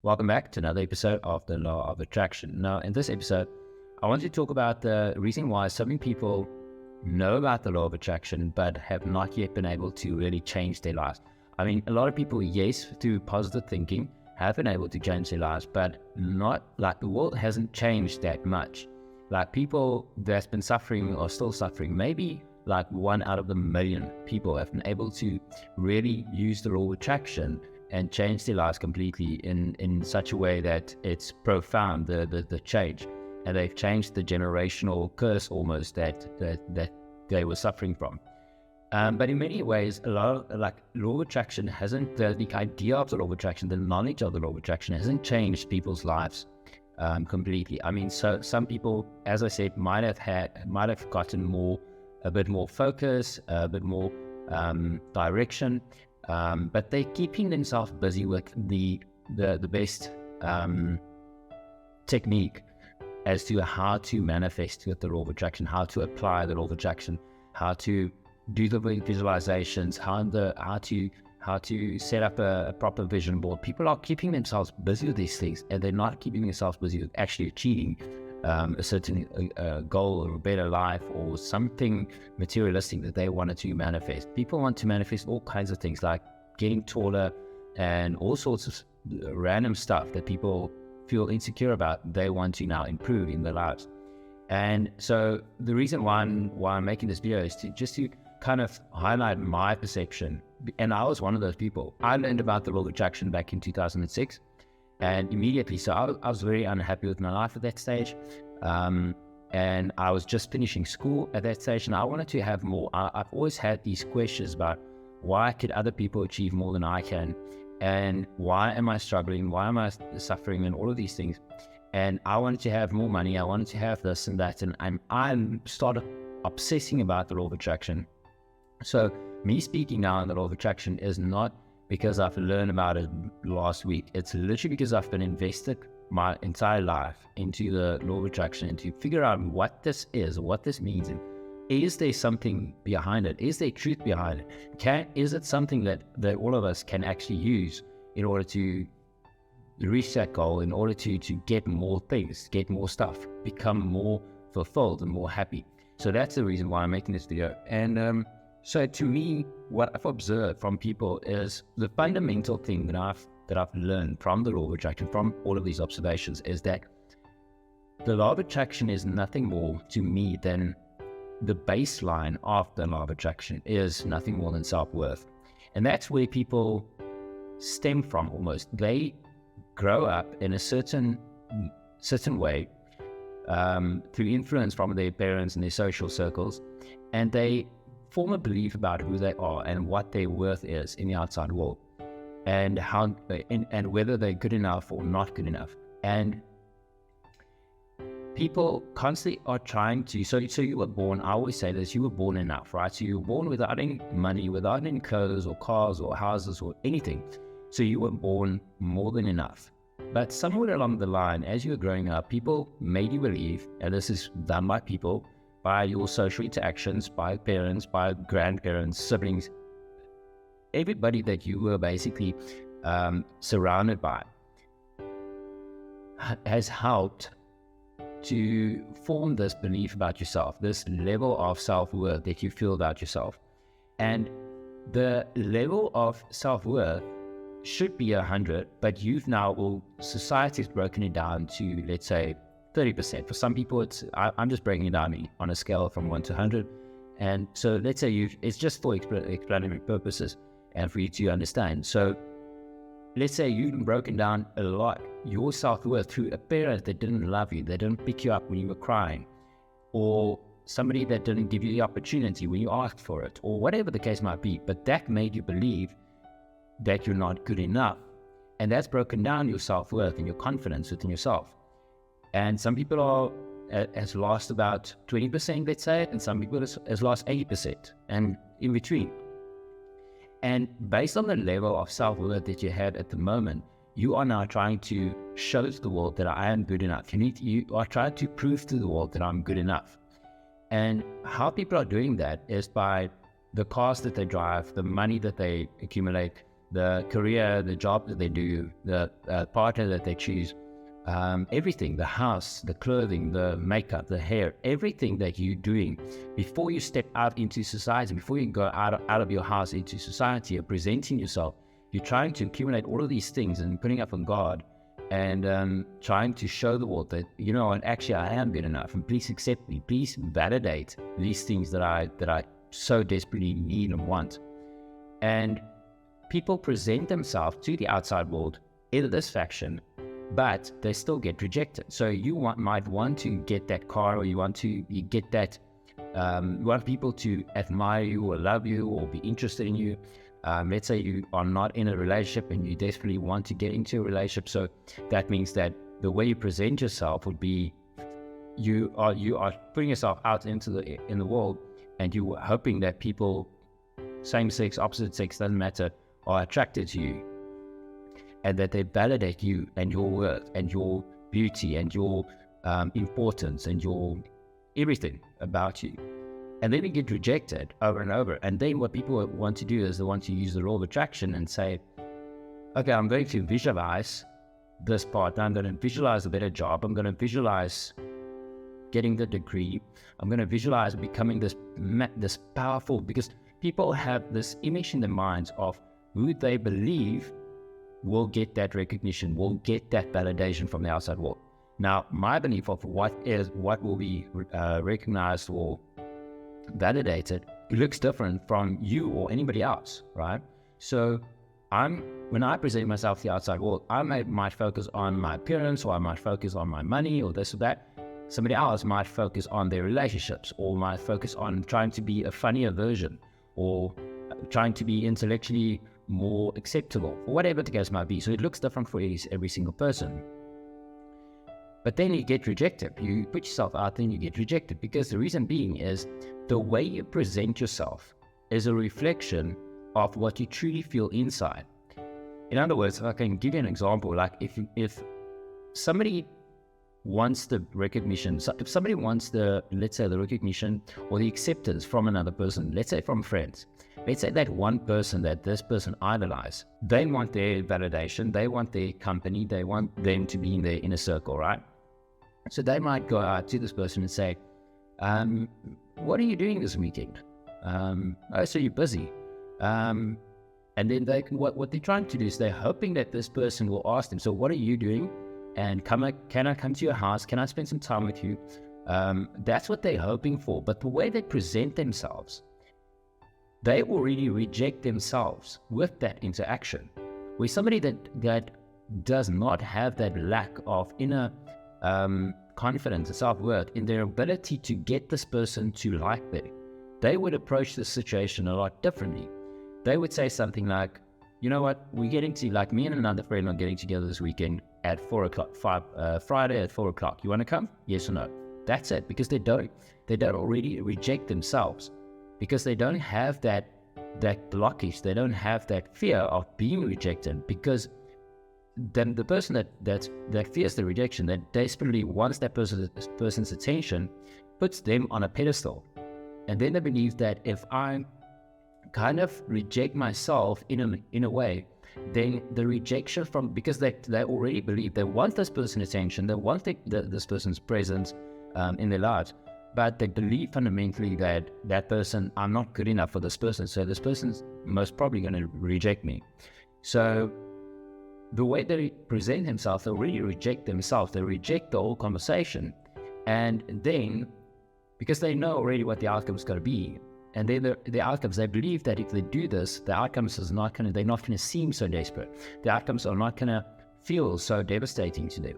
Welcome back to another episode of the Law of Attraction. Now, in this episode, I want to talk about the reason why so many people know about the Law of Attraction but have not yet been able to really change their lives. I mean, a lot of people, yes, through positive thinking, have been able to change their lives, but not like the world hasn't changed that much. Like people that's been suffering or still suffering, maybe like 1 out of a million people have been able to really use the Law of Attraction and change their lives completely in such a way that it's profound, the change. And they've changed the generational curse almost that they were suffering from. But in many ways, a lot of Law of Attraction hasn't, the idea of the Law of Attraction, the knowledge of the Law of Attraction hasn't changed people's lives completely. I mean, so some people, as I said, might have gotten a bit more focus, a bit more direction, but they're keeping themselves busy with the best technique as to how to manifest with the Law of Attraction, how to apply the Law of Attraction, how to do the visualizations, how to set up a proper vision board. People are keeping themselves busy with these things, and they're not keeping themselves busy with actually achieving a certain goal or a better life or something materialistic that they wanted to manifest. People want to manifest all kinds of things like getting taller and all sorts of random stuff that people feel insecure about. They want to now improve in their lives. And so the reason why I'm making this video is to kind of highlight my perception. And I was one of those people. I learned about the Law of Attraction back in 2006. And immediately, so I was very unhappy with my life at that stage. And I was just finishing school at that stage, and I wanted to have more. I've always had these questions about why could other people achieve more than I can? And why am I struggling? Why am I suffering? And all of these things. And I wanted to have more money. I wanted to have this and that. And I started obsessing about the Law of Attraction. So me speaking now on the Law of Attraction is not because I've learned about it last week. It's literally because I've been invested my entire life into the Law of Attraction and to figure out what this is, what this means. And is there something behind it? Is there truth behind it? Is it something that all of us can actually use in order to reach that goal, in order to get more things, get more stuff, become more fulfilled and more happy? So that's the reason why I'm making this video. And so to me, what I've observed from people is the fundamental thing that I've learned from the Law of Attraction, from all of these observations, is that the Law of Attraction is nothing more to me than the baseline of the Law of Attraction is nothing more than self-worth. And that's where people stem from almost. They grow up in a certain way through influence from their parents and their social circles, and they form a belief about who they are and what their worth is in the outside world, and how and whether they're good enough or not good enough. And people constantly are trying to, so you were born, I always say this, you were born enough, right? So you were born without any money, without any clothes or cars or houses or anything. So you were born more than enough. But somewhere along the line, as you were growing up, people made you believe, and this is done by people, by your social interactions, by parents, by grandparents, siblings, everybody that you were basically surrounded by has helped to form this belief about yourself, this level of self-worth that you feel about yourself. And the level of self-worth should be 100, but society's broken it down to, let's say, 30%. For some people, I'm just breaking it down on a scale from 1 to 100. And so let's say it's just for explanatory purposes and for you to understand. So let's say you've broken down a lot your self-worth through a parent that didn't love you, that didn't pick you up when you were crying, or somebody that didn't give you the opportunity when you asked for it, or whatever the case might be. But that made you believe that you're not good enough. And that's broken down your self-worth and your confidence within yourself. And some people has lost about 20%, let's say, and some people has lost 80%, and in between. And based on the level of self-worth that you have at the moment, you are now trying to show to the world that I am good enough. You are trying to prove to the world that I'm good enough. And how people are doing that is by the cars that they drive, the money that they accumulate, the career, the job that they do, the partner that they choose, everything, the house, the clothing, the makeup, the hair, everything that you're doing before you step out into society, before you go out of your house into society, you're presenting yourself, you're trying to accumulate all of these things and putting up on God, and trying to show the world that, you know, and actually I am good enough, and please accept me, please validate these things that I so desperately need and want. And people present themselves to the outside world in this fashion, but they still get rejected. So you might want to get that car, or you get that, you want people to admire you or love you or be interested in you. Let's say you are not in a relationship and you desperately want to get into a relationship. So that means that the way you present yourself would be you are putting yourself out in the world, and you are hoping that people, same sex, opposite sex, doesn't matter, are attracted to you, and that they validate you and your worth and your beauty and your importance and your everything about you. And then you get rejected over and over. And then what people want to do is they want to use the law of attraction and say, okay, I'm going to visualize this part. I'm going to visualize a better job. I'm going to visualize getting the degree. I'm going to visualize becoming this powerful, because people have this image in their minds of who they believe will get that recognition, will get that validation from the outside world. Now, my belief of what will be recognized or validated, it looks different from you or anybody else, right? So when I present myself to the outside world, I might focus on my appearance, or I might focus on my money, or this or that. Somebody else might focus on their relationships, or might focus on trying to be a funnier version, or trying to be intellectually more acceptable, or whatever the case might be. So it looks different for every single person. But then you get rejected. You put yourself out there and you get rejected, because the reason being is the way you present yourself is a reflection of what you truly feel inside. In other words, if I can give you an example, like if somebody wants the recognition, if somebody wants let's say the recognition or the acceptance from another person, let's say from friends, let's say that one person that this person idolizes, they want their validation, they want their company, they want them to be in their inner circle, right? So they might go out to this person and say, what are you doing this weekend? Oh, so you're busy. And then what they're trying to do is they're hoping that this person will ask them, so what are you doing? And can I come to your house? Can I spend some time with you? That's what they're hoping for. But the way they present themselves, they already reject themselves with that interaction. Where somebody that does not have that lack of inner confidence and self-worth in their ability to get this person to like them, they would approach the situation a lot differently. They would say something like, you know what, we're getting to, like, me and another friend are getting together this weekend at 4 o'clock, Friday at 4 o'clock. You want to come? Yes or no? That's it. Because they don't already reject themselves, because they don't have that blockage. They don't have that fear of being rejected, because then the person that fears the rejection, that desperately wants that person's attention, puts them on a pedestal. And then they believe that if I kind of reject myself in a way, then the rejection because they already believe they want this person's attention, they want this person's presence in their lives, but they believe fundamentally that person, I'm not good enough for this person, so this person's most probably going to reject me. So the way they present themselves, they already reject themselves, they reject the whole conversation, and then because they know already what the outcome is going to be, and then the outcomes, they believe that if they do this, the outcomes they're not going to seem so desperate. The outcomes are not going to feel so devastating to them.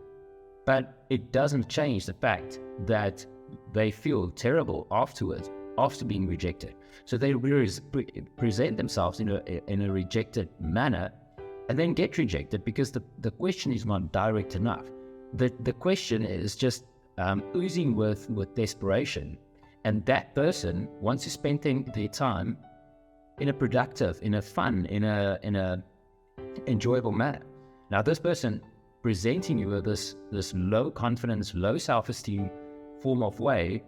But it doesn't change the fact that they feel terrible afterwards, after being rejected. So they present themselves in a rejected manner, and then get rejected because the question is not direct enough. The question is just oozing with desperation. And that person wants to spend their time in a productive, in a fun, in a enjoyable manner. Now, this person presenting you with this low confidence, low self-esteem form of way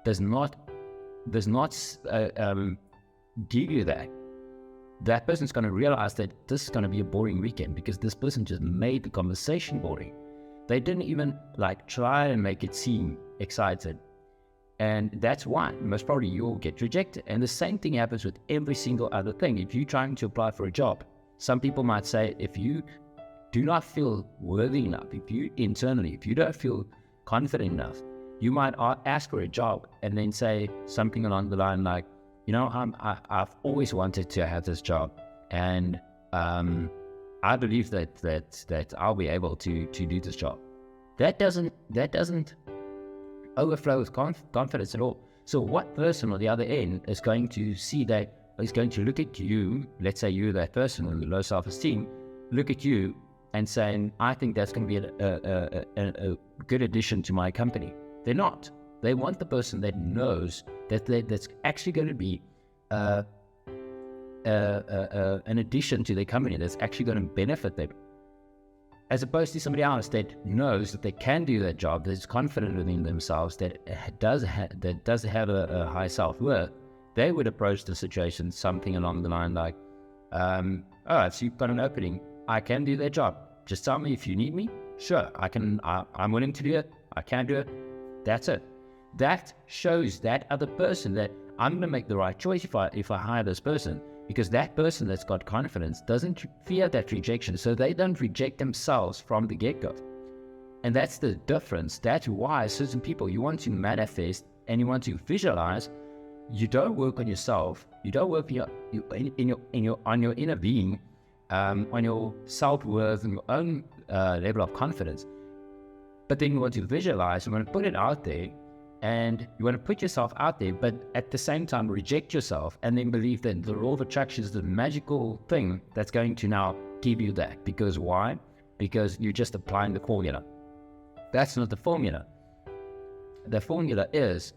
does not give you that. that person's going to realize that this is going to be a boring weekend because this person just made the conversation boring. They didn't even like try and make it seem excited. And that's why most probably you'll get rejected. And the same thing happens with every single other thing. If you're trying to apply for a job, some people might say, if you do not feel worthy enough, if you don't feel confident enough, you might ask for a job and then say something along the line like, I've always wanted to have this job, and I believe that I'll be able to do this job. That doesn't overflow with confidence at all. So what person on the other end is going to see that, is going to look at you, let's say you're that person with low self-esteem, look at you and saying, I think that's going to be a good addition to my company. They're not. They want the person that knows that's actually going to be an addition to their company, that's actually going to benefit them, as opposed to somebody else that knows that they can do that job, that's confident within themselves, that does have a high self-worth. They would approach the situation something along the line like, so you've got an opening, I can do that job, just tell me if you need me. Sure, I'm willing to do it, I can do it. That's it. That shows that other person that I'm going to make the right choice if I hire this person, because that person that's got confidence doesn't fear that rejection, so they don't reject themselves from the get-go. And that's the difference. That's why certain people, you want to manifest and you want to visualize, you don't work on yourself, you don't work on your inner being, on your self-worth and your own level of confidence. But then you want to visualize, you want to put it out there, and you want to put yourself out there, but at the same time reject yourself, and then believe that the law of attraction is the magical thing that's going to now give you that. Because why? Because you're just applying the formula. That's not the formula. The formula is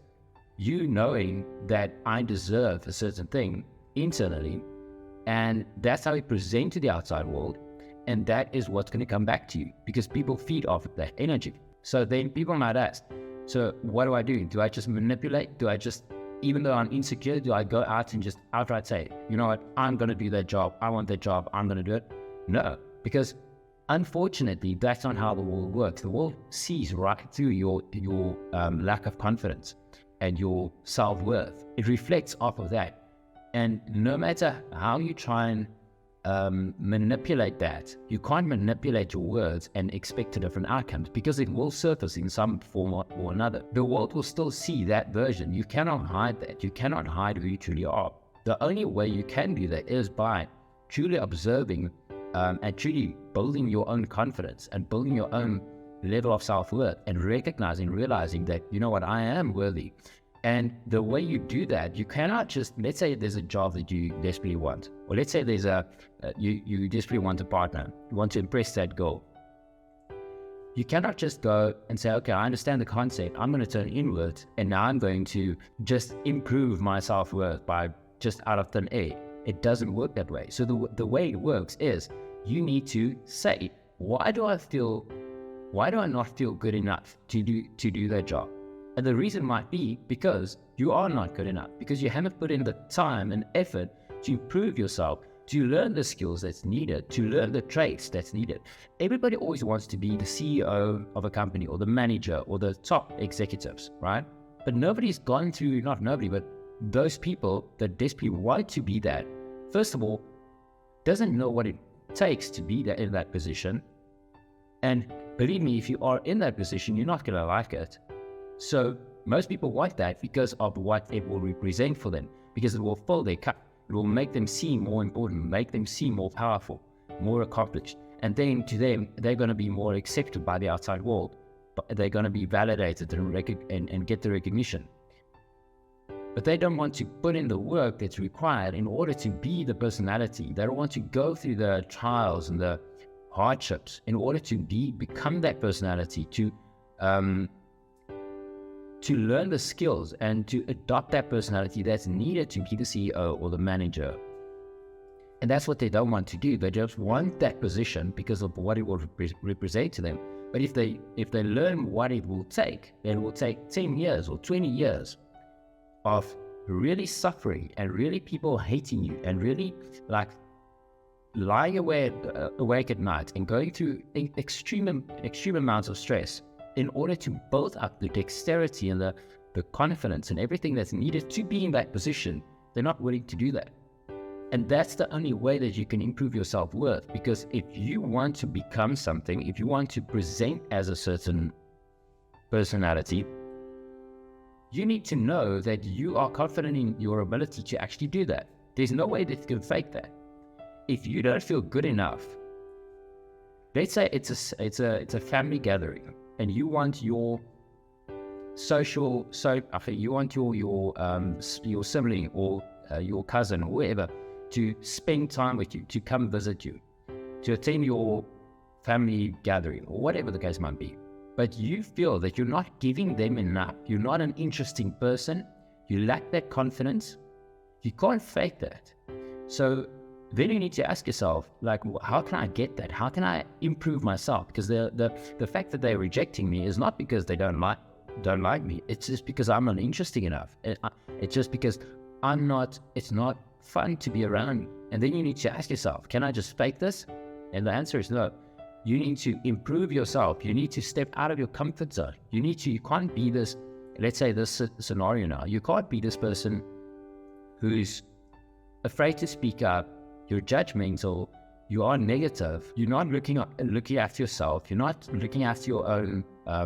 you knowing that I deserve a certain thing internally, and that's how you present to the outside world. And that is what's going to come back to you, because people feed off of that energy. So then people might ask, so what do I do? Do I just manipulate? Do I just, even though I'm insecure, do I go out and just outright say, you know what, I'm going to do that job. I want that job. I'm going to do it. No, because unfortunately, that's not how the world works. The world sees right through your lack of confidence and your self-worth. It reflects off of that. And no matter how you try and manipulate that, you can't manipulate your words and expect a different outcome, because it will surface in some form or another. The world will still see that version. You cannot hide that. You cannot hide who you truly are. The only way you can do that is by truly observing and truly building your own confidence and building your own level of self-worth, and realizing that, you know what, I am worthy. And the way you do that, you cannot just, let's say there's a job that you desperately want, or let's say there's you desperately want a partner, you want to impress that girl. You cannot just go and say, okay, I understand the concept, I'm going to turn inwards, and now I'm going to just improve my self-worth by just out of thin air. It doesn't work that way. So the way it works is you need to say, why do I not feel good enough to do that job? And the reason might be because you are not good enough, because you haven't put in the time and effort to improve yourself, to learn the skills that's needed, to learn the traits that's needed. Everybody always wants to be the CEO of a company, or the manager, or the top executives, right? But nobody's gone through, not nobody, but those people that desperately want to be that, first of all, doesn't know what it takes to be in that position. And believe me, if you are in that position, you're not going to like it. So most people want that because of what it will represent for them, because it will fill their cup. It will make them seem more important, make them seem more powerful, more accomplished. And then to them, they're going to be more accepted by the outside world. But they're going to be validated and get the recognition. But they don't want to put in the work that's required in order to be the personality. They don't want to go through the trials and the hardships in order to become that personality, to learn the skills and to adopt that personality that's needed to be the CEO or the manager. And that's what they don't want to do. They just want that position because of what it will represent to them. But if they learn what it will take 10 years or 20 years of really suffering and really people hating you and really like lying awake at night and going through extreme amounts of stress in order to build up the dexterity and the confidence and everything that's needed to be in that position, they're not willing to do that. And that's the only way that you can improve your self-worth, because if you want to become something, if you want to present as a certain personality, you need to know that you are confident in your ability to actually do that. There's no way that you can fake that. If you don't feel good enough, let's say it's a family gathering and you want your you want your sibling or your cousin or whoever to spend time with you, to come visit you, to attend your family gathering or whatever the case might be. But you feel that you're not giving them enough. You're not an interesting person. You lack that confidence. You can't fake that. So then you need to ask yourself, like, how can I get that? How can I improve myself? Because the fact that they're rejecting me is not because they don't like me. It's just because I'm not interesting enough. It's just because it's not fun to be around. And then you need to ask yourself, can I just fake this? And the answer is no. You need to improve yourself. You need to step out of your comfort zone. You can't be this, let's say this scenario now, you can't be this person who's afraid to speak up, you're judgmental, you are negative, you're not looking after yourself, you're not looking after your own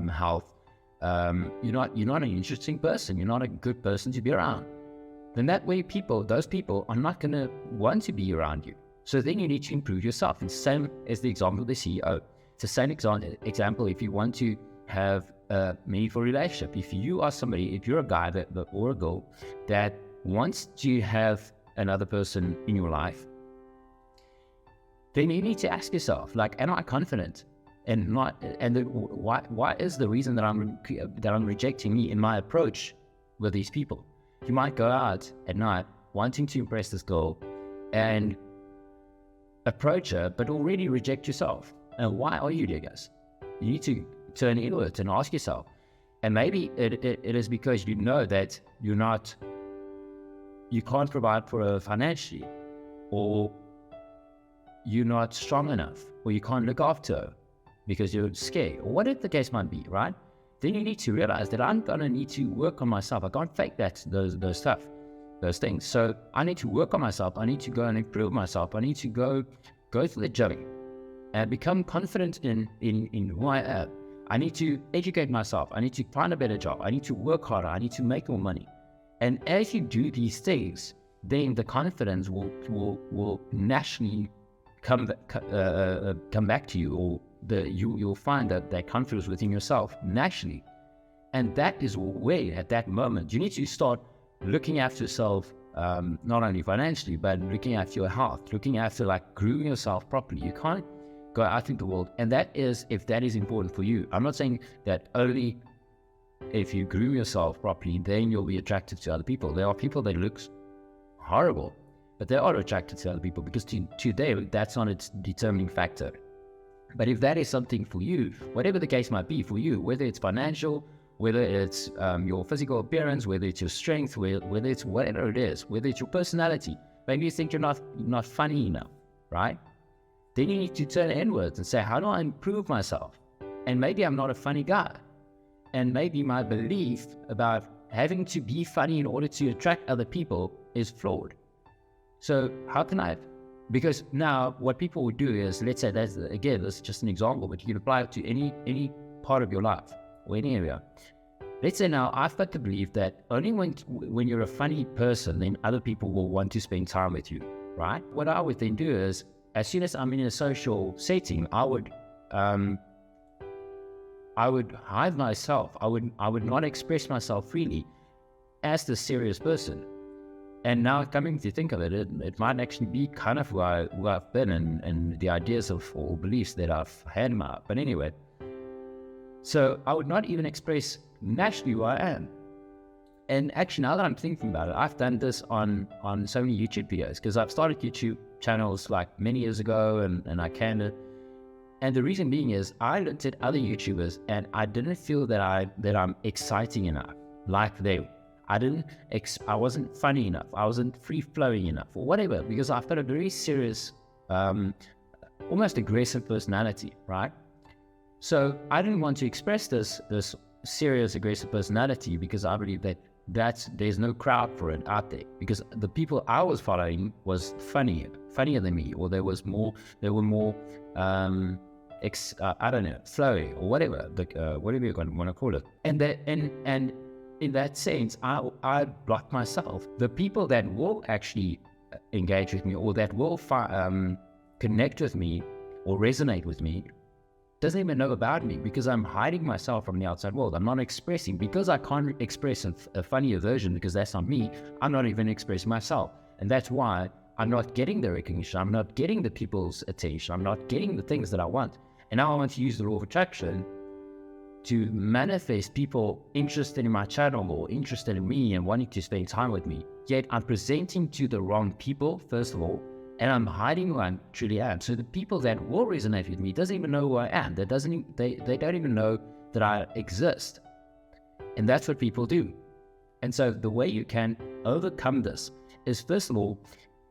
health, you're not an interesting person, you're not a good person to be around. Then that way those people are not going to want to be around you. So then you need to improve yourself. It's the same as the example of the CEO. It's the same example if you want to have a meaningful relationship. If you are somebody, if you're a guy or a girl that wants to have another person in your life, then you need to ask yourself, like, am I confident? Why is the reason that I'm rejecting me in my approach with these people? You might go out at night wanting to impress this girl and approach her, but already reject yourself. And why are you doing this? You need to turn inwards and ask yourself. And maybe it is because you know that you can't provide for her financially, or you're not strong enough, or you can't look after her because you're scared, or whatever the case might be, right? Then you need to realize that I'm gonna need to work on myself. I can't fake those things. So I need to work on myself. I need to go and improve myself. I need to go to the gym and become confident in who I am. I need to educate myself. I need to find a better job. I need to work harder. I need to make more money. And as you do these things, then the confidence will naturally come back to you, or you'll find that confidence within yourself naturally. And that is where, at that moment, you need to start looking after yourself, not only financially, but looking after your health, looking after, like, grooming yourself properly. You can't go out into the world, and that is if that is important for you. I'm not saying that only if you groom yourself properly, then you'll be attracted to other people. There are people that look horrible, but they are attracted to other people because to them, that's not its determining factor. But if that is something for you, whatever the case might be for you, whether it's financial, whether it's your physical appearance, whether it's your strength, whether it's whatever it is, whether it's your personality, maybe you think you're not funny enough, right? Then you need to turn inwards and say, how do I improve myself? And maybe I'm not a funny guy. And maybe my belief about having to be funny in order to attract other people is flawed. So how can I? Because now what people would do is, let's say that's just an example, but you can apply it to any part of your life or any area. Let's say now I've got to believe that only when you're a funny person, then other people will want to spend time with you, right? What I would then do is, as soon as I'm in a social setting, I would hide myself. I would not express myself freely as the serious person. And now coming to think of it, it might actually be kind of who I've been and the ideas or beliefs that I've had in my life. But anyway, so I would not even express naturally who I am. And actually, now that I'm thinking about it, I've done this on so many YouTube videos, because I've started YouTube channels like many years ago, and I canned. And the reason being is I looked at other YouTubers and I didn't feel that I'm exciting enough like them. I wasn't funny enough. I wasn't free flowing enough, or whatever, because I've got a very serious, almost aggressive personality, right? So I didn't want to express this serious aggressive personality because I believe that there's no crowd for it out there, because the people I was following was funnier than me, or they were more I don't know, flowy or whatever, whatever you're going to want to call it. And in that sense, I block myself. The people that will actually engage with me, or that will connect with me or resonate with me, doesn't even know about me, because I'm hiding myself from the outside world. I'm not expressing, because I can't express a funnier version, because that's not me. I'm not even expressing myself. And that's why I'm not getting the recognition. I'm not getting the people's attention. I'm not getting the things that I want. And now I want to use the law of attraction to manifest people interested in my channel or interested in me and wanting to spend time with me. Yet I'm presenting to the wrong people, first of all, and I'm hiding who I truly am. So the people that will resonate with me doesn't even know who I am. They don't even know that I exist. And that's what people do. And so the way you can overcome this is, first of all,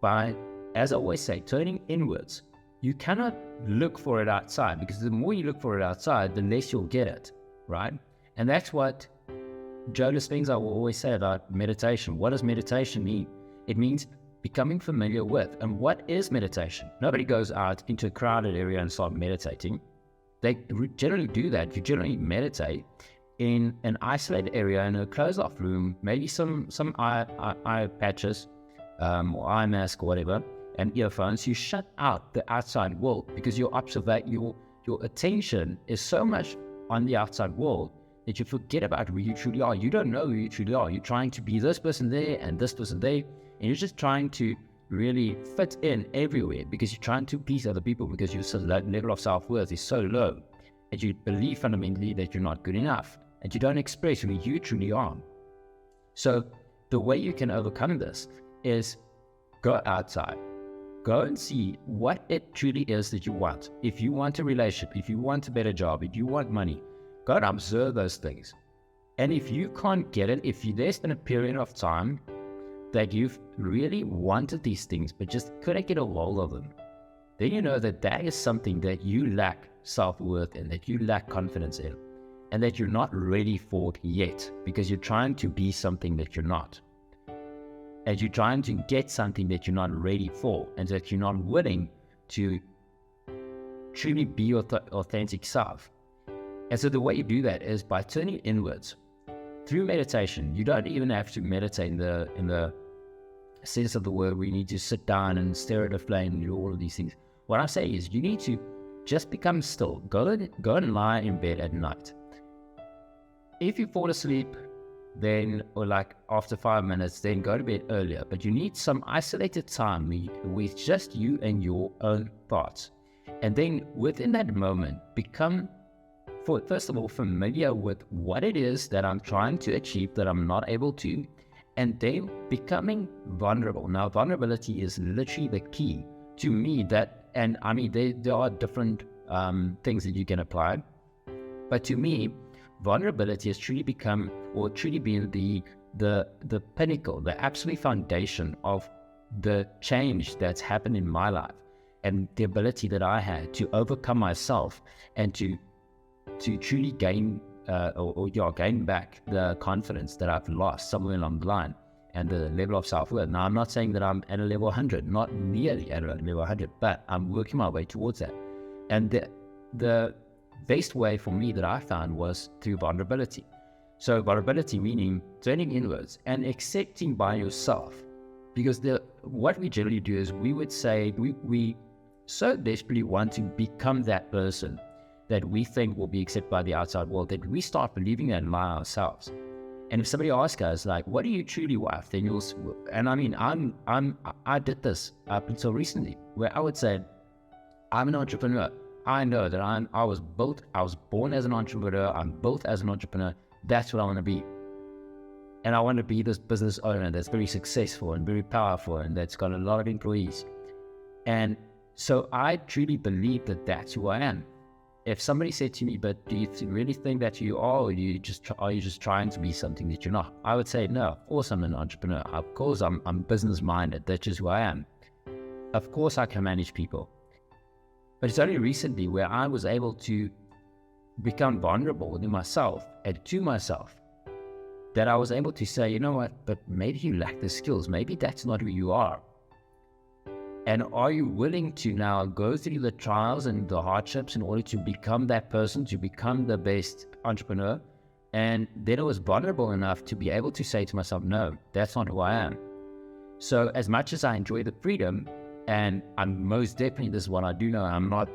by, as I always say, turning inwards. You cannot look for it outside, because the more you look for it outside, the less you'll get it, right? And that's what Joe Dispenza will always say about meditation. What does meditation mean? It means becoming familiar with. And what is meditation? Nobody goes out into a crowded area and start meditating. They generally do that. You generally meditate in an isolated area, in a closed-off room, maybe some eye patches, or eye mask or whatever, and earphones. You shut out the outside world, because your attention is so much on the outside world that you forget about who you truly are. You don't know who you truly are. You're trying to be this person there and this person there, and you're just trying to really fit in everywhere, because you're trying to please other people, because your level of self-worth is so low, and you believe fundamentally that you're not good enough, and you don't express who you truly are. So the way you can overcome this is go outside. Go and see what it truly is that you want. If you want a relationship, if you want a better job, if you want money, go and observe those things. And if you can't get it, if there's been a period of time that you've really wanted these things but just couldn't get a hold of them, then you know that that is something that you lack self-worth in, that you lack confidence in, and that you're not ready for it yet, because you're trying to be something that you're not. As you're trying to get something that you're not ready for, and that you're not willing to truly be your authentic self. And so the way you do that is by turning inwards through meditation. You don't even have to meditate in the sense of the word where you need to sit down and stare at a flame and do all of these things. What I'm saying is you need to just become still. Go and lie in bed at night. If you fall asleep, then, or like after 5 minutes, then go to bed earlier. But you need some isolated time with just you and your own thoughts. And then within that moment, become, first of all, familiar with what it is that I'm trying to achieve that I'm not able to, and then becoming vulnerable. Now, vulnerability is literally the key to me. And I mean, there are different things that you can apply, but to me, vulnerability has truly become, or truly been the pinnacle, the absolute foundation of the change that's happened in my life, and the ability that I had to overcome myself and to truly gain gain back the confidence that I've lost somewhere along the line, and the level of self-worth. Now, I'm not saying that I'm at a level 100, not nearly at a level 100, but I'm working my way towards that. And the best way for me that I found was through vulnerability. So vulnerability meaning turning inwards and accepting by yourself, because what we generally do is we would say we so desperately want to become that person that we think will be accepted by the outside world, that we start believing that lie ourselves. And if somebody asks us, like, what do you truly want? Then and I mean, I did this up until recently, where I would say, I'm an entrepreneur. I know that I was born as an entrepreneur. I'm built as an entrepreneur. That's what I want to be. And I want to be this business owner that's very successful and very powerful, and that's got a lot of employees. And so I truly believe that that's who I am. if somebody said to me, but do you really think that you are, or are you just trying to be something that you're not? I would say, no, of course I'm an entrepreneur. Of course I'm business minded. That's just who I am. Of course I can manage people. But it's only recently where I was able to become vulnerable within myself and to myself that I was able to say, you know what, but maybe you lack the skills. Maybe that's not who you are. And are you willing to now go through the trials and the hardships in order to become that person, to become the best entrepreneur? And then I was vulnerable enough to be able to say to myself, no, that's not who I am. So as much as I enjoy the freedom, and I'm most definitely, this is what I do know, I'm not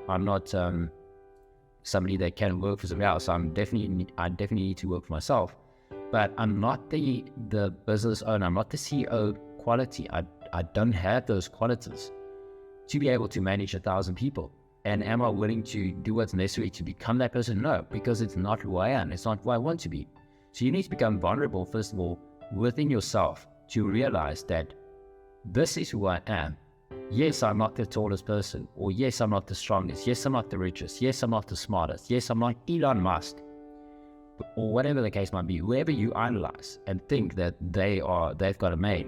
somebody that can work for somebody else. I definitely need to work for myself. But I'm not the business owner. I'm not the CEO quality. I don't have those qualities to be able to manage 1,000 people. And am I willing to do what's necessary to become that person? No, because it's not who I am. It's not who I want to be. So you need to become vulnerable, first of all, within yourself to realize that this is who I am. Yes, I'm not the tallest person. Or yes, I'm not the strongest. Yes, I'm not the richest. Yes, I'm not the smartest. Yes, I'm not Elon Musk. Or whatever the case might be. Whoever you idolize and think that they've got it made.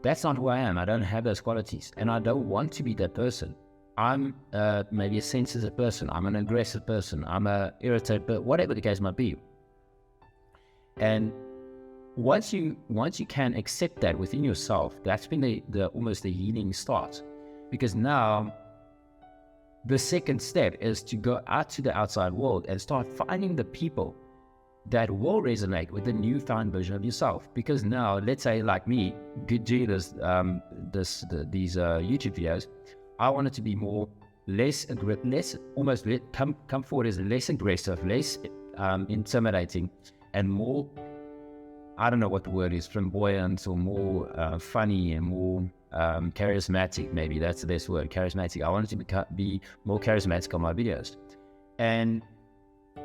That's not who I am. I don't have those qualities. And I don't want to be that person. I'm maybe a sensitive person. I'm an aggressive person. I'm a irritated person. Whatever the case might be. And once you can accept that within yourself, that's when the almost the healing starts. Because now the second step is to go out to the outside world and start finding the people that will resonate with the newfound version of yourself. Because now, let's say like me, doing these YouTube videos, I wanted to be come forward as less aggressive, less intimidating, and more, I don't know what the word is, flamboyant, or more funny and more charismatic. Maybe that's the best word, charismatic. I wanted to be more charismatic on my videos. And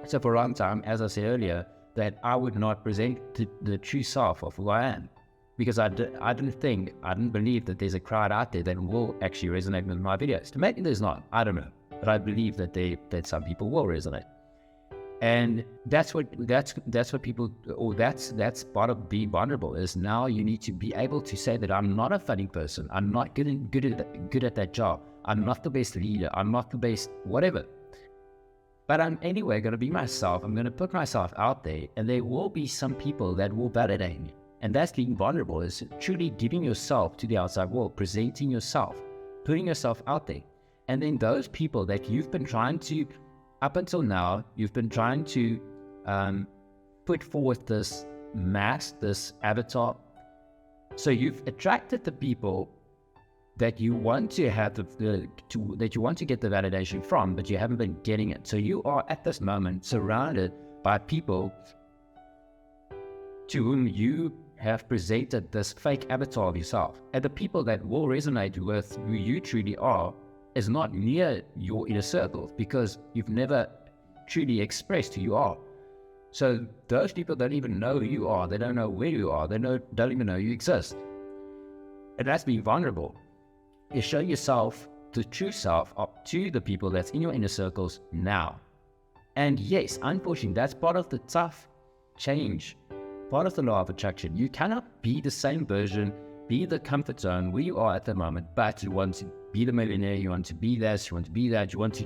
so for a long time, as I said earlier, that I would not present the true self of who I am, because I didn't believe that there's a crowd out there that will actually resonate with my videos. Maybe there's not, I don't know, but I believe that some people will resonate. And that's what people, or that's part of being vulnerable, is now you need to be able to say that I'm not a funny person. I'm not good at that job. I'm not the best leader. I'm not the best whatever. But I'm anyway going to be myself. I'm going to put myself out there, and there will be some people that will validate me. And that's being vulnerable, is truly giving yourself to the outside world, presenting yourself, putting yourself out there. And then those people that you've been trying to, up until now, you've been trying to put forth this mask, this avatar. So you've attracted the people that you want to have that you want to get the validation from, but you haven't been getting it. So you are at this moment surrounded by people to whom you have presented this fake avatar of yourself. And the people that will resonate with who you truly are is not near your inner circle, because you've never truly expressed who you are. So those people don't even know who you are. They don't know where you are. They don't even know you exist. And that's being vulnerable. You show yourself, the true self, up to the people that's in your inner circles now. And yes, unfortunately, that's part of the tough change, part of the law of attraction. You cannot be the same version, be the comfort zone where you are at the moment, but you want to be the millionaire, you want to be this, you want to be that, you want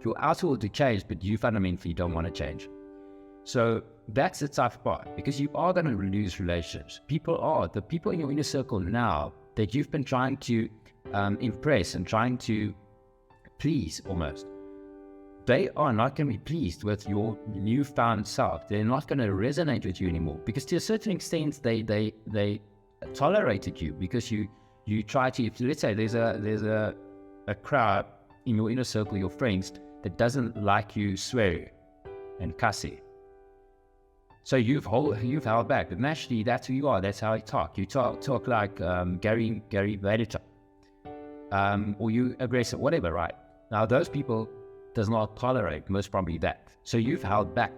your outer world to change, but you fundamentally don't want to change. So that's the tough part, because you are going to lose relationships. The people in your inner circle now that you've been trying to impress and trying to please almost, they are not going to be pleased with your newfound self. They're not going to resonate with you anymore, because to a certain extent they tolerated you because you try to, let's say there's a crowd in your inner circle, your friends, that doesn't like you swear and cussing. So you've held back, but naturally that's who you are. That's how you talk. You talk like Gary Vaynerchuk, or you aggressive, whatever, right? Now those people does not tolerate most probably that. So you've held back,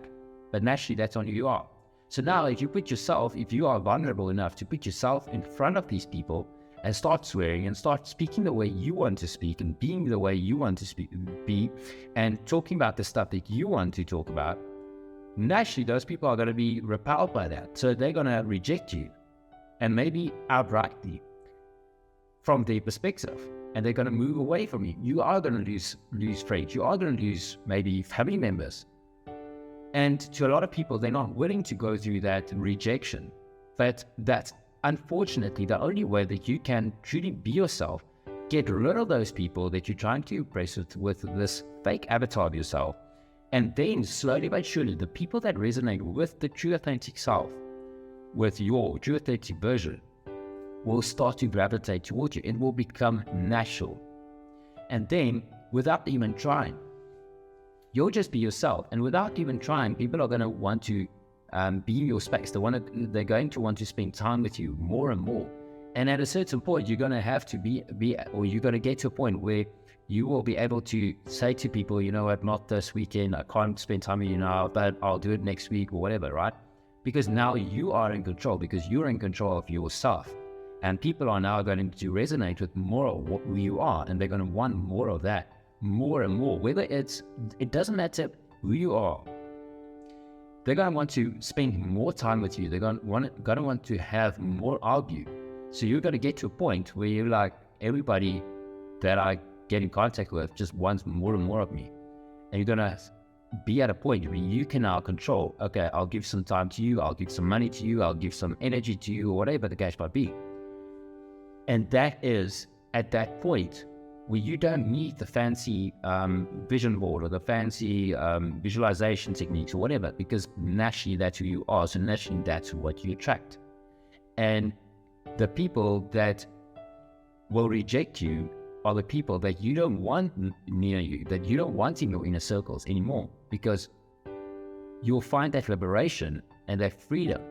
but naturally that's on who you are. So now if you are vulnerable enough to put yourself in front of these people and start swearing and start speaking the way you want to speak and being the way you want to be, and talking about the stuff that you want to talk about, naturally those people are going to be repelled by that. So they're going to reject you, and maybe outrightly from their perspective, and they're going to move away from you. You are going to lose friends. You are going to lose maybe family members. And to a lot of people, they're not willing to go through that rejection. But that's unfortunately the only way that you can truly be yourself, get rid of those people that you're trying to impress with this fake avatar of yourself. And then slowly but surely, the people that resonate with the true authentic self, with your true authentic version, will start to gravitate towards you. It will become natural. And then, without even trying, you'll just be yourself. And without even trying, people are going to want to be in your space. They're going to want to spend time with you more and more. And at a certain point, you're going to have to or you're going to get to a point where you will be able to say to people, you know what, not this weekend, I can't spend time with you now, but I'll do it next week or whatever, right? Because now you are in control, because you're in control of yourself. And people are now going to resonate with more of who you are, and they're going to want more of that, more and more. It doesn't matter who you are. They're going to want to spend more time with you. They're going to want to have more of you. So you're going to get to a point where you're like, everybody that I get in contact with just wants more and more of me. And you're going to be at a point where you can now control, okay, I'll give some time to you, I'll give some money to you, I'll give some energy to you, or whatever the case might be. And that is at that point where you don't need the fancy vision board or the fancy visualization techniques or whatever, because naturally that's who you are. So naturally that's what you attract. And the people that will reject you are the people that you don't want near you, that you don't want in your inner circles anymore, because you'll find that liberation and that freedom.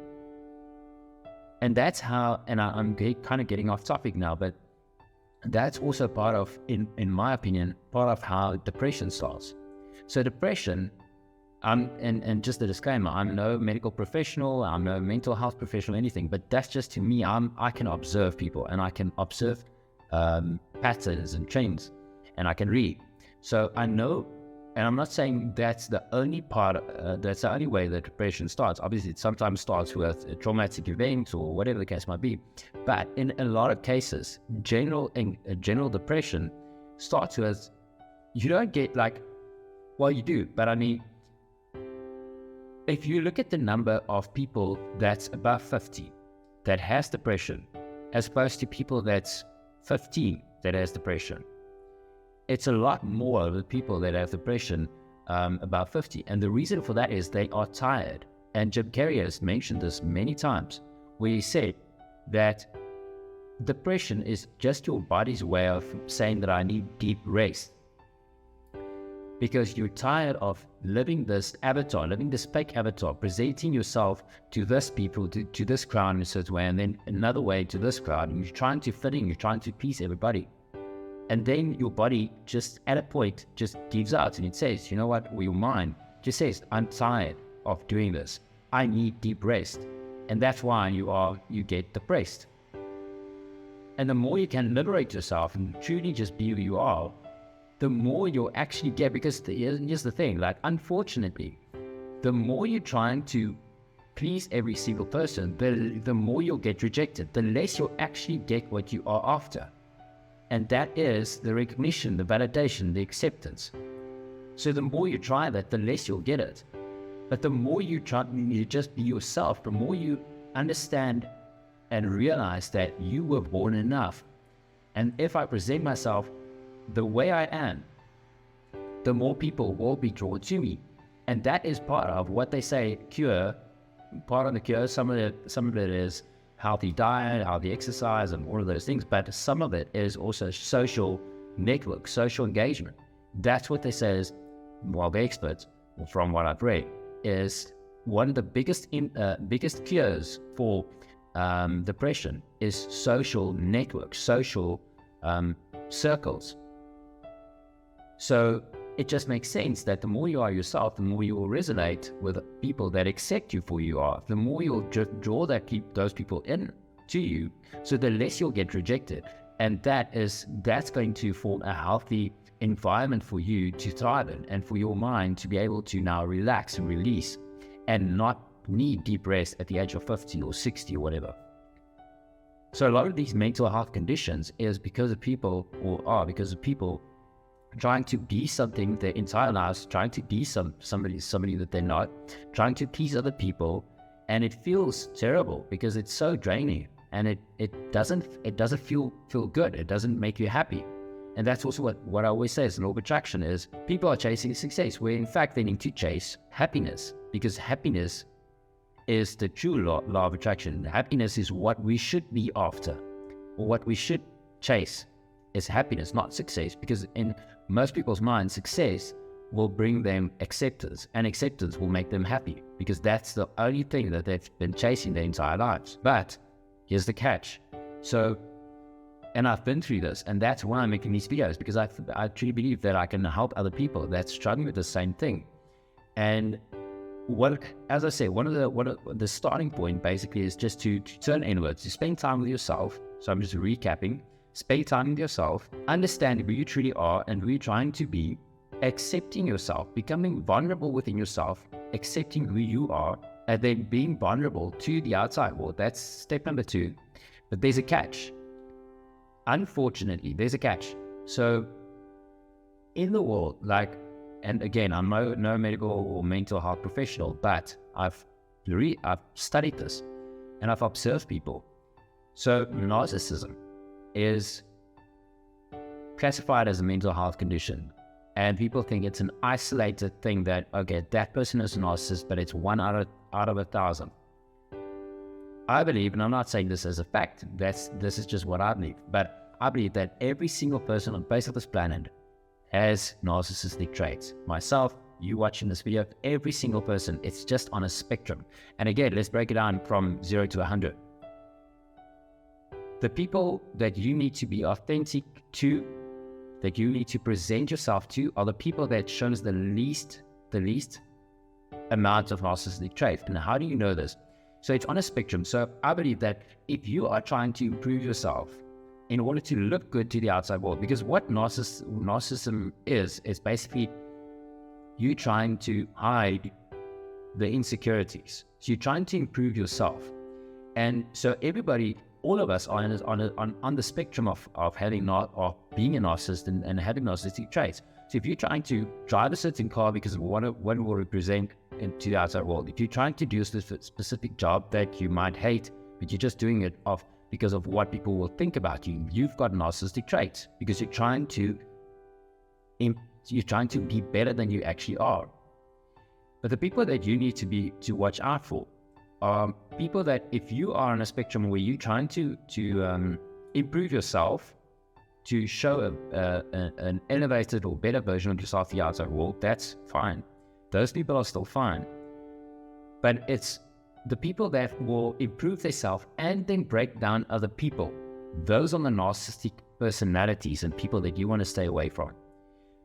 And that's how, and I'm kind of getting off topic now, but that's also part of, in my opinion, part of how depression starts. So depression, and just a disclaimer, I'm no medical professional, I'm no mental health professional, anything, but that's just to me, I can observe people, and I can observe patterns and trends, and I can read. So I know, and I'm not saying that's the only that's the only way that depression starts. Obviously, it sometimes starts with a traumatic event or whatever the case might be. But in a lot of cases, general depression starts with, you don't get like, well, you do, but I mean, if you look at the number of people that's above 50 that has depression, as opposed to people that's 15 that has depression, it's a lot more of the people that have depression about 50. And the reason for that is they are tired. And Jim Carrey has mentioned this many times, where he said that depression is just your body's way of saying that I need deep rest. Because you're tired of living this avatar, living this fake avatar, presenting yourself to this people, to this crowd in a certain way, and then another way to this crowd, and you're trying to fit in, you're trying to please everybody. And then your body just at a point just gives out, and it says, you know what, or your mind just says, I'm tired of doing this. I need deep rest. And that's why you get depressed. And the more you can liberate yourself and truly just be who you are, the more you'll actually get, because here's the thing, like, unfortunately, the more you're trying to please every single person, the more you'll get rejected, the less you'll actually get what you are after. And that is the recognition, the validation, the acceptance. So the more you try that, the less you'll get it. But the more you try, you just be yourself, the more you understand and realize that you were born enough. And if I present myself the way I am, the more people will be drawn to me. And that is part of what they say cure. Part of the cure, some of it is healthy diet, healthy exercise, and all of those things. But some of it is also social network, social engagement. That's what they say is, well, the experts, from what I've read, is one of the biggest cures for depression is social networks, social circles. So it just makes sense that the more you are yourself, the more you will resonate with people that accept you for who you are. The more you'll draw those people in to you, so the less you'll get rejected. And that's going to form a healthy environment for you to thrive in, and for your mind to be able to now relax and release and not need deep rest at the age of 50 or 60 or whatever. So a lot of these mental health conditions is because of people trying to be something their entire lives, trying to be somebody that they're not, trying to please other people, and it feels terrible because it's so draining, and it doesn't feel good. It doesn't make you happy. And that's also what I always say is law of attraction is people are chasing success, where in fact they need to chase happiness, because happiness is the true law of attraction. Happiness is what we should be after, or what we should chase is happiness, not success, because in most people's minds, success will bring them acceptance, and acceptance will make them happy, because that's the only thing that they've been chasing their entire lives. But here's the catch. And I've been through this, and that's why I'm making these videos, because I truly believe that I can help other people that struggling with the same thing. And as I say, one of the starting point basically is just to turn inwards, to spend time with yourself. So I'm just recapping. Spend time with yourself, understand who you truly are and who you're trying to be, accepting yourself, becoming vulnerable within yourself, accepting who you are, and then being vulnerable to the outside world. That's step number 2. But there's a catch. Unfortunately, there's a catch. So in the world, and again, I'm no medical or mental health professional, but I've studied this and I've observed people. So narcissism is classified as a mental health condition, and people think it's an isolated thing that, okay, that person is a narcissist, but it's 1 out of 1,000. I believe, and I'm not saying this as a fact, this is just what I believe, but I believe that every single person on the face of this planet has narcissistic traits. Myself, you watching this video, every single person, it's just on a spectrum. And again, let's break it down from 0 to 100. The people that you need to be authentic to, that you need to present yourself to, are the people that shows the least amount of narcissistic traits. And how do you know this? So it's on a spectrum. So I believe that if you are trying to improve yourself in order to look good to the outside world, because what narcissism is basically you trying to hide the insecurities. So you're trying to improve yourself. And so everybody, all of us are on the spectrum of being a narcissist and having narcissistic traits. So if you're trying to drive a certain car because of what it will represent to the outside world, if you're trying to do a specific job that you might hate, but you're just doing it because of what people will think about you, you've got narcissistic traits, because you're trying to be better than you actually are. But the people that you need to watch out for are people that, if you are on a spectrum where you're trying to improve yourself, to show an elevated or better version of yourself to the outside world, that's fine. Those people are still fine. But it's the people that will improve themselves and then break down other people. Those are the narcissistic personalities and people that you want to stay away from,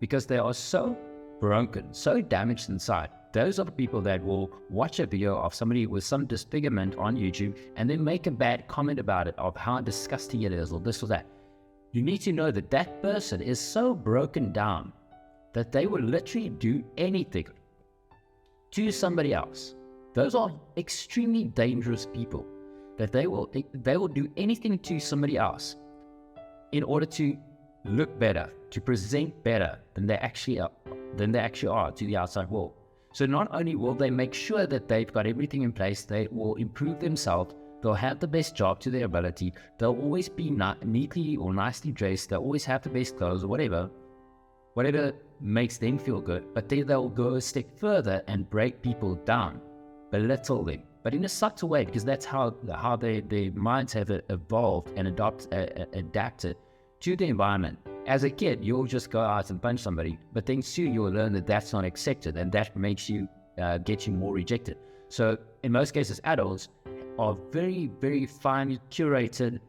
because they are so broken, so damaged inside. Those are the people that will watch a video of somebody with some disfigurement on YouTube and then make a bad comment about it, of how disgusting it is, or this or that. You need to know that that person is so broken down that they will literally do anything to somebody else. Those are extremely dangerous people, that they will do anything to somebody else in order to look better, to present better than they actually are to the outside world. So not only will they make sure that they've got everything in place, they will improve themselves, they'll have the best job to their ability, they'll always be neatly or nicely dressed, they'll always have the best clothes or whatever makes them feel good, but then they'll go a step further and break people down, belittle them, but in a subtle way, because that's how their minds have evolved and adapted to the environment. As a kid, you'll just go out and punch somebody, but then soon you'll learn that that's not accepted, and that makes you get you more rejected. So in most cases, adults are very, very finely curated,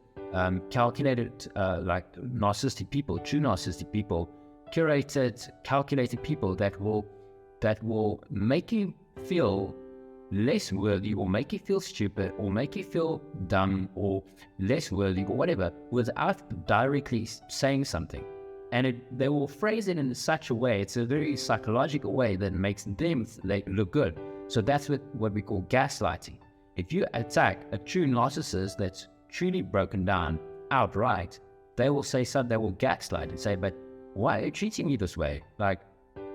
calculated, like narcissistic people, true narcissistic people, curated, calculated people that will make you feel less worthy, or make you feel stupid, or make you feel dumb, or less worthy, or whatever, without directly saying something. And they will phrase it in such a way, it's a very psychological way that makes them look good. So that's what we call gaslighting. If you attack a true narcissist that's truly broken down outright, they will say something, they will gaslight and say, but why are you treating me this way? Like,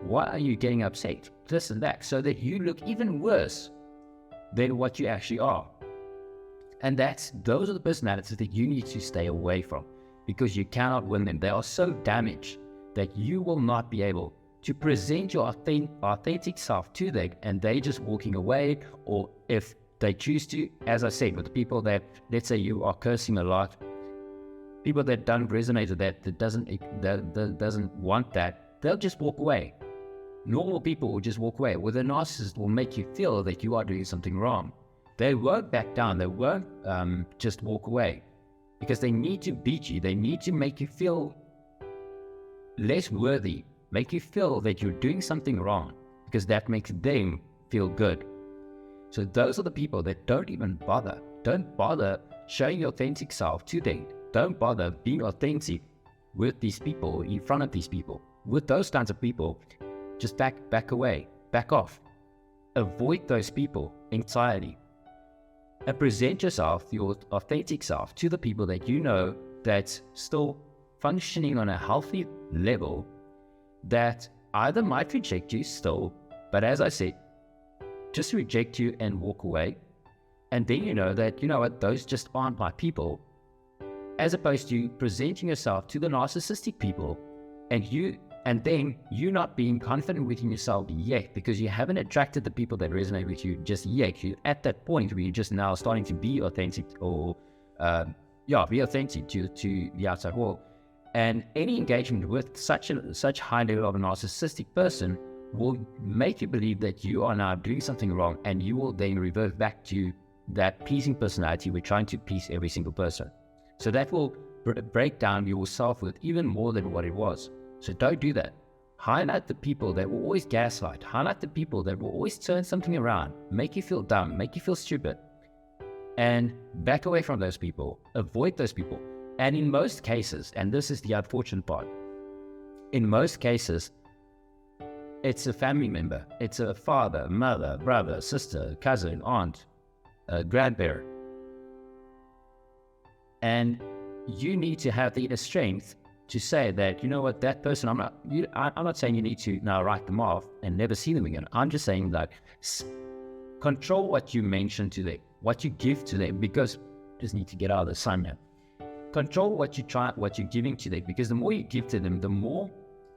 why are you getting upset? This and that, so that you look even worse than what you actually are. And those are the personalities that you need to stay away from, because you cannot win them. They are so damaged that you will not be able to present your authentic self to them, and they just walking away. Or if they choose to, as I said, with the people that, let's say you are cursing a lot, people that don't resonate with that doesn't want that, they'll just walk away. Normal people will just walk away. With a narcissist, will make you feel that you are doing something wrong. They won't back down. They won't just walk away, because they need to beat you. They need to make you feel less worthy, make you feel that you're doing something wrong, because that makes them feel good. So those are the people that don't even bother. Don't bother showing your authentic self to them. Don't bother being authentic with these people, in front of these people. With those kinds of people, just back away, back off. Avoid those people entirely. And present yourself, your authentic self, to the people that you know that's still functioning on a healthy level, that either might reject you still, but as I said, just reject you and walk away. And then you know that, you know what, those just aren't my people. As opposed to presenting yourself to the narcissistic people, and then you not being confident within yourself yet, because you haven't attracted the people that resonate with you just yet. You're at that point where you're just now starting to be authentic, or be authentic to the outside world. And any engagement with such high level of a narcissistic person will make you believe that you are now doing something wrong, and you will then revert back to that pleasing personality. We're trying to please every single person. So that will break down your self-worth even more than what it was. So don't do that. Highlight the people that will always gaslight. Highlight the people that will always turn something around, make you feel dumb, make you feel stupid. And back away from those people. Avoid those people. And in most cases, and this is the unfortunate part, in most cases, it's a family member. It's a father, mother, brother, sister, cousin, aunt, grandparent. And you need to have the inner strength to say that, you know what, that person, I'm not saying you need to now write them off and never see them again. I'm just saying that control what you mention to them, what you give to them, because just need to get out of the sun now. Control what you're giving to them, because the more you give to them, the more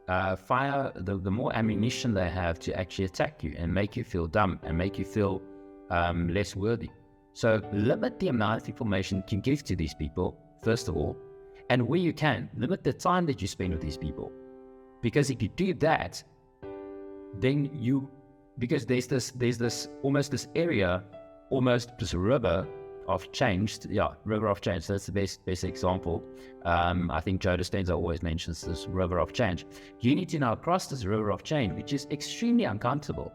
the more ammunition they have to actually attack you and make you feel dumb and make you feel less worthy. So limit the amount of information you can give to these people, first of all, and where you can, limit the time that you spend with these people. Because if you do that, then because there's this almost this area, almost this river of change. River of change. That's the best example. I think Joe Dispenza always mentions this river of change. You need to now cross this river of change, which is extremely uncomfortable,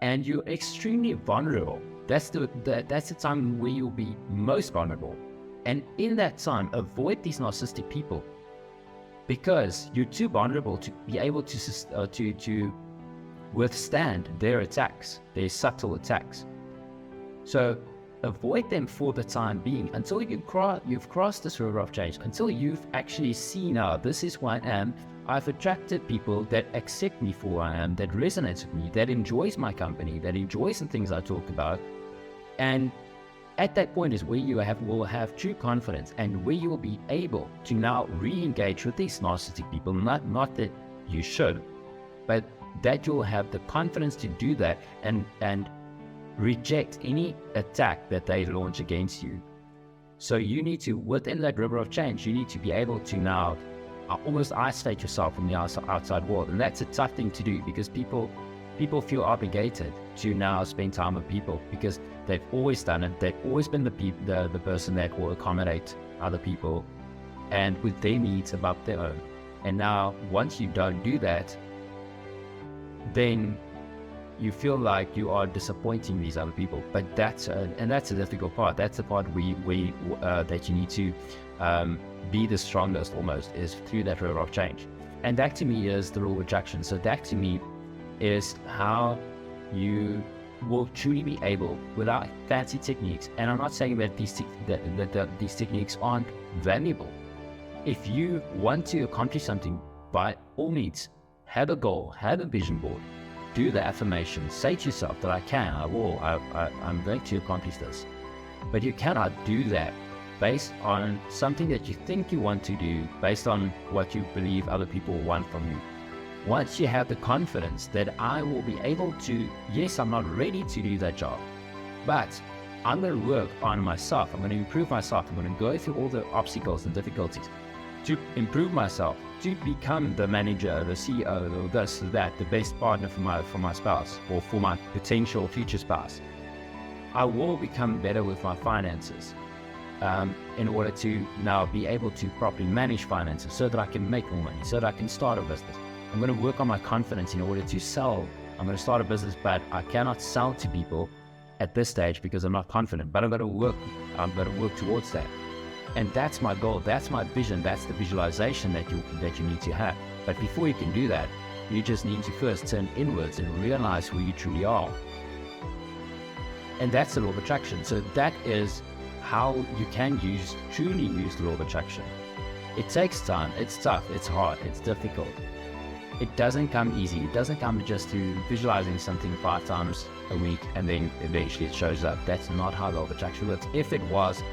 and you're extremely vulnerable. That's the time where you'll be most vulnerable. And in that time, avoid these narcissistic people, because you're too vulnerable to be able to withstand their attacks, their subtle attacks. So avoid them for the time being until you've crossed this river of change, until you've actually seen, this is who I am. I've attracted people that accept me for who I am, that resonates with me, that enjoys my company, that enjoys the things I talk about. And at that point is where you will have true confidence, and where you will be able to now re-engage with these narcissistic people. Not that you should, but that you'll have the confidence to do that and reject any attack that they launch against you. So you need to, within that river of change, you need to be able to now almost isolate yourself from the outside world. And that's a tough thing to do, because people feel obligated to now spend time with people, because they've always done it. They've always been the person that will accommodate other people and with their needs above their own. And now, once you don't do that, then you feel like you are disappointing these other people. But that's a difficult part. That's the part that you need to be the strongest almost, is through that river of change. And that to me is the law of attraction. So that to me is how you will truly be able, without fancy techniques. And I'm not saying that these techniques aren't valuable. If you want to accomplish something, by all means, have a goal, have a vision board, do the affirmations, say to yourself that I can, I will, I'm going to accomplish this. But you cannot do that based on something that you think you want to do, based on what you believe other people want from you. Once you have the confidence that I will be able to, yes, I'm not ready to do that job, but I'm going to work on myself, I'm going to improve myself, I'm going to go through all the obstacles and difficulties to improve myself, to become the manager, the CEO, or this, that, the best partner for my spouse, or for my potential future spouse. I will become better with my finances in order to now be able to properly manage finances so that I can make more money, so that I can start a business. I'm going to work on my confidence in order to sell. I'm going to start a business, but I cannot sell to people at this stage because I'm not confident, but I'm going to work towards that. And that's my goal, that's my vision, that's the visualization that you need to have. But before you can do that, you just need to first turn inwards and realize who you truly are. And that's the law of attraction. So that is how you can truly use the law of attraction. It takes time, it's tough, it's hard, it's difficult. It doesn't come easy. It doesn't come just through visualizing something 5 times a week and then eventually it shows up. That's not how the law of attraction works. If it was,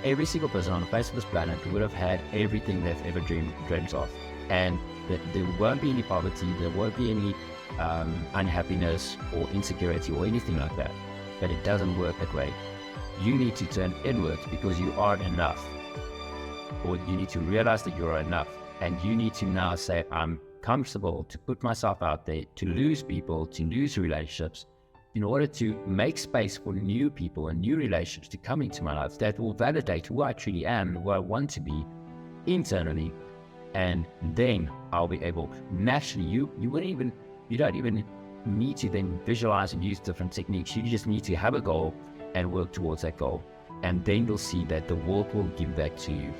every single person on the face of this planet would have had everything they've ever dreamed of. And there won't be any poverty, there won't be any unhappiness or insecurity or anything like that. But it doesn't work that way. You need to turn inward because you aren't enough. Or you need to realize that you're enough. And you need to now say, I'm comfortable to put myself out there, to lose people, to lose relationships, in order to make space for new people and new relationships to come into my life that will validate who I truly am, who I want to be internally. And then I'll be able, naturally, you don't even need to then visualize and use different techniques. You just need to have a goal and work towards that goal. And then you'll see that the world will give that to you.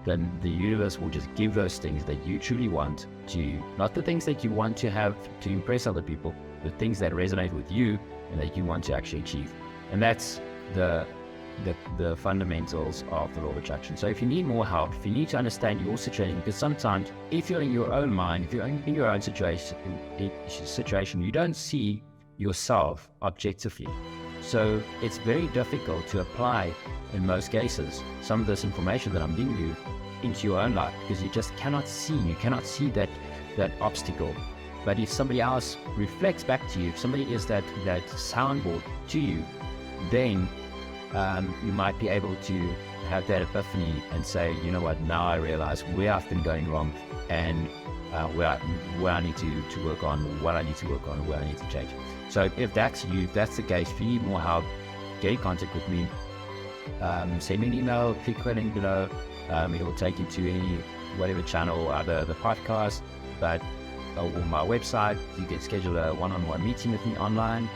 Then the universe will just give those things that you truly want to you. Not the things that you want to have to impress other people, the things that resonate with you and that you want to actually achieve. And that's the fundamentals of the law of attraction. So if you need more help, if you need to understand your situation, because sometimes if you're in your own mind, if you're in your own situation, you don't see yourself objectively. So it's very difficult to apply, in most cases, some of this information that I'm giving you into your own life, because you just cannot see that obstacle. But if somebody else reflects back to you, if somebody is that soundboard to you, then you might be able to have that epiphany and say, you know what, now I realize where I've been going wrong and where I need to work on, what I need to work on, where I need to change. So if that's you, if that's the case, if you need more help, get in contact with me. Send me an email, click the link below. It will take you to whatever channel, either the podcast, but or my website. You can schedule a one-on-one meeting with me online.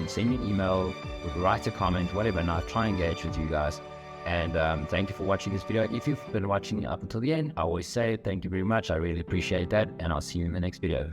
Send me an email, write a comment, whatever, and I'll try and engage with you guys. And thank you for watching this video. If you've been watching up until the end, I always say thank you very much. I really appreciate that, and I'll see you in the next video.